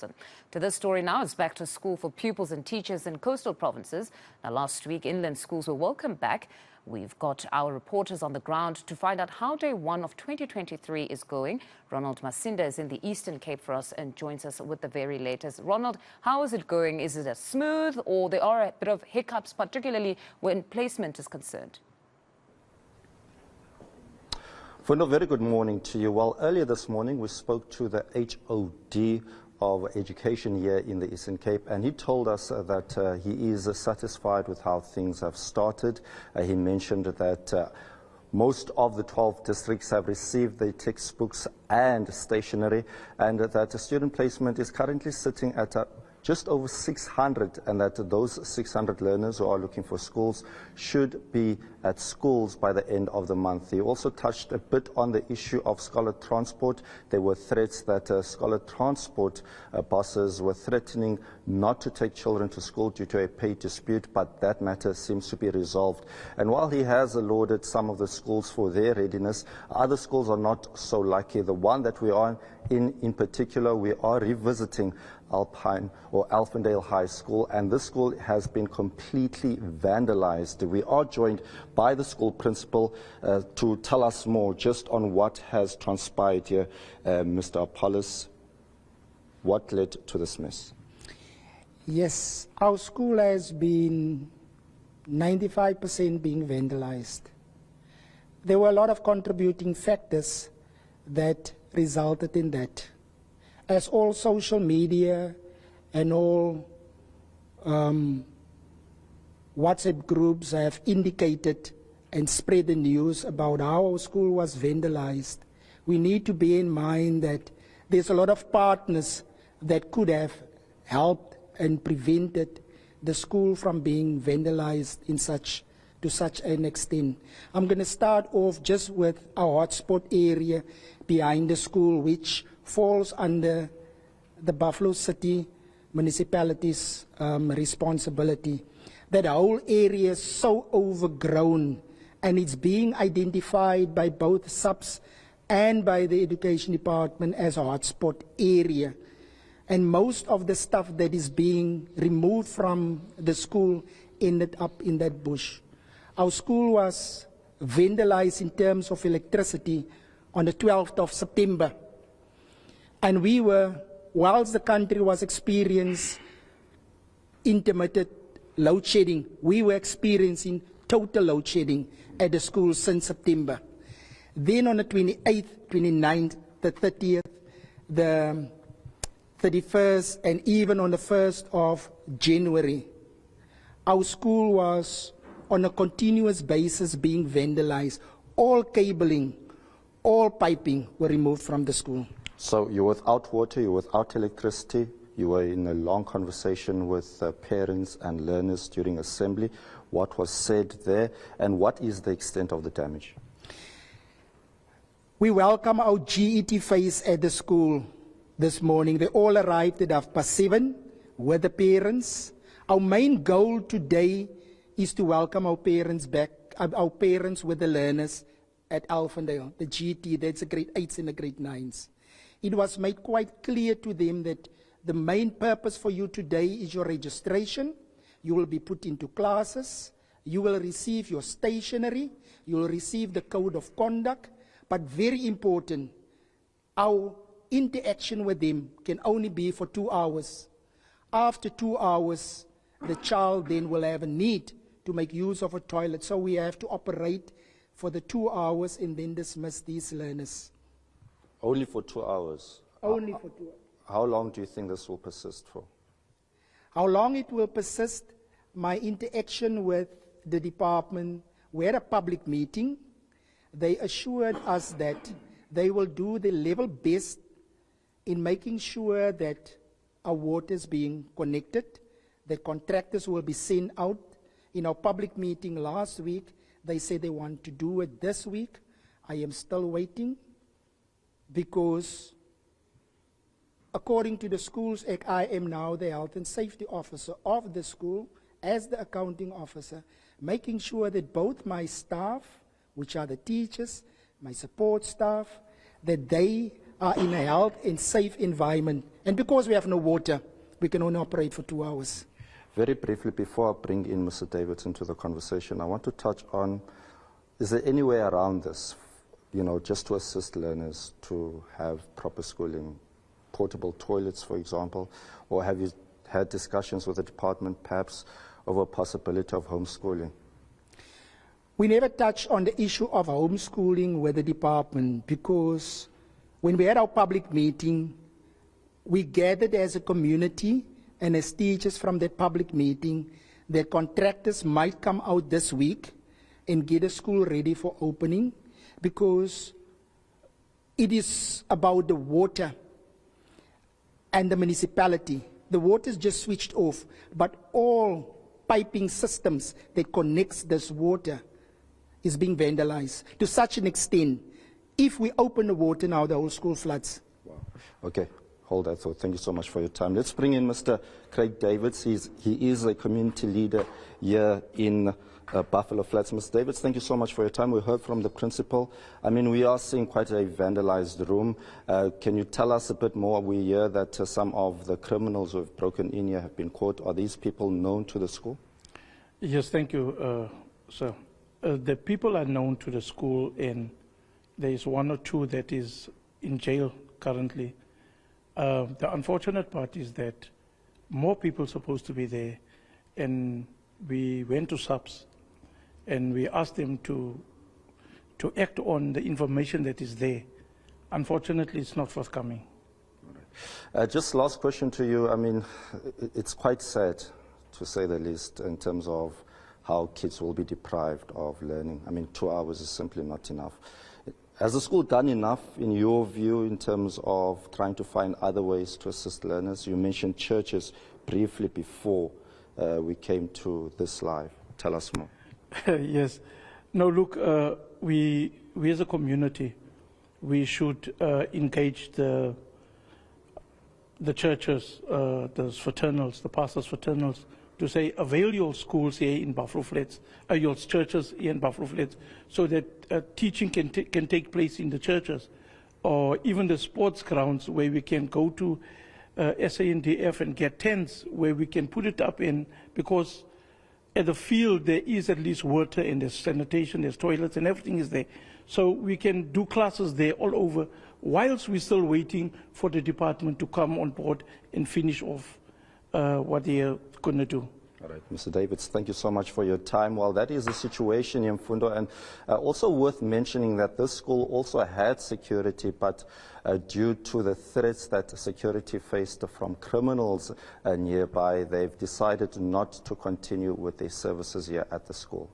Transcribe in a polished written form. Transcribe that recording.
To this story now, it's back to school for pupils and teachers in coastal provinces. Now, last week, inland schools were welcomed back. We've got our reporters on the ground to find out how day one of 2023 is going. Ronald Masinda is in the Eastern Cape for us and joins us with the very latest. Ronald, how is it going? Is it as smooth, or there are a bit of hiccups, particularly when placement is concerned? Fundo, very good morning to you. Well, earlier this morning we spoke to the HOD of education here in the Eastern Cape, and he told us that he is satisfied with how things have started. He mentioned that most of the 12 districts have received their textbooks and stationery, and that student placement is currently sitting at just over 600, and that those 600 learners who are looking for schools should be at schools by the end of the month. He also touched a bit on the issue of scholar transport. There were threats that scholar transport bosses were threatening not to take children to school due to a pay dispute, but that matter seems to be resolved. And while he has lauded some of the schools for their readiness, other schools are not so lucky. The one that we are in particular, we are revisiting Alphindale High School, and this school has been completely vandalized. We are joined by the school principal to tell us more just on what has transpired here. Mr. Apollos, what led to this mess? Yes, our school has been 95% being vandalized. There were a lot of contributing factors that resulted in that. As all social media and all WhatsApp groups have indicated and spread the news about how our school was vandalized, we need to bear in mind that there's a lot of partners that could have helped and prevented the school from being vandalized to such an extent. I'm going to start off just with our hotspot area behind the school, which falls under the Buffalo City municipality's responsibility. That whole area is so overgrown, and it's being identified by both SAPS and by the education department as a hotspot area. And most of the stuff that is being removed from the school ended up in that bush. Our school was vandalized in terms of electricity on the 12th of September. And we were, whilst the country was experiencing intermittent load shedding, we were experiencing total load shedding at the school since September. Then on the 28th, 29th, the 30th, the 31st, and even on the 1st of January, our school was on a continuous basis being vandalized. All cabling, all piping were removed from the school. So you're without water, you're without electricity, you were in a long conversation with parents and learners during assembly. What was said there, and what is the extent of the damage? We welcome our GET phase at the school this morning. They all arrived at 7:30 with the parents. Our main goal today is to welcome our parents back, our parents with the learners at Alphindale, the GET, that's the grade 8s and the grade 9s. It was made quite clear to them that the main purpose for you today is your registration. You will be put into classes. You will receive your stationery. You will receive the code of conduct. But very important, our interaction with them can only be for 2 hours. After 2 hours, the child then will have a need to make use of a toilet. So we have to operate for the 2 hours and then dismiss these learners. Only for 2 hours? Only for 2 hours. How long do you think this will persist for? How long it will persist? My interaction with the department, we had a public meeting. They assured us that they will do the level best in making sure that our water is being connected, that contractors will be sent out. In our public meeting last week, they said they want to do it this week. I am still waiting because according to the Schools Act, I am now the health and safety officer of the school as the accounting officer, making sure that both my staff, which are the teachers, my support staff, that they are in a health and safe environment. And because we have no water, we can only operate for 2 hours. Very briefly, before I bring in Mr. Davids into the conversation, I want to touch on, is there any way around this, just to assist learners to have proper schooling, portable toilets, for example, or have you had discussions with the department perhaps over a possibility of homeschooling? We never touched on the issue of homeschooling with the department because when we had our public meeting, we gathered as a community and as teachers from that public meeting that contractors might come out this week and get the school ready for opening because it is about the water and the municipality. The water is just switched off, but all piping systems that connects this water is being vandalized to such an extent. If we open the water now, the whole school floods. Wow. Okay. Hold that thought. Thank you so much for your time. Let's bring in Mr. Craig Davids. He is a community leader here in Buffalo Flats. Mr. Davids, thank you so much for your time. We heard from the principal. I mean, we are seeing quite a vandalized room. Can you tell us a bit more? We hear that some of the criminals who have broken in here have been caught. Are these people known to the school? Yes, thank you, sir. The people are known to the school, and there is 1 or 2 that is in jail currently. The unfortunate part is that more people are supposed to be there, and we went to SAPS and we asked them to act on the information that is there. Unfortunately, it's not forthcoming. Just last question to you. I mean, it's quite sad, to say the least, in terms of how kids will be deprived of learning. I mean, 2 hours is simply not enough. Has the school done enough, in your view, in terms of trying to find other ways to assist learners? You mentioned churches briefly before we came to this live. Tell us more. Yes. No, look, we as a community, we should engage the churches, the fraternals, the pastors' fraternals, to say, avail your schools here in Buffalo Flats, your churches here in Buffalo Flats, so that teaching can take place in the churches, or even the sports grounds where we can go to SANDF and get tents where we can put it up in, because at the field there is at least water and there's sanitation, there's toilets and everything is there. So we can do classes there all over, whilst we're still waiting for the department to come on board and finish off what they are going to do. All right, Mr. Davids, thank you so much for your time. Well, that is the situation in Mfundo, and also worth mentioning that this school also had security, but due to the threats that security faced from criminals nearby, they've decided not to continue with their services here at the school.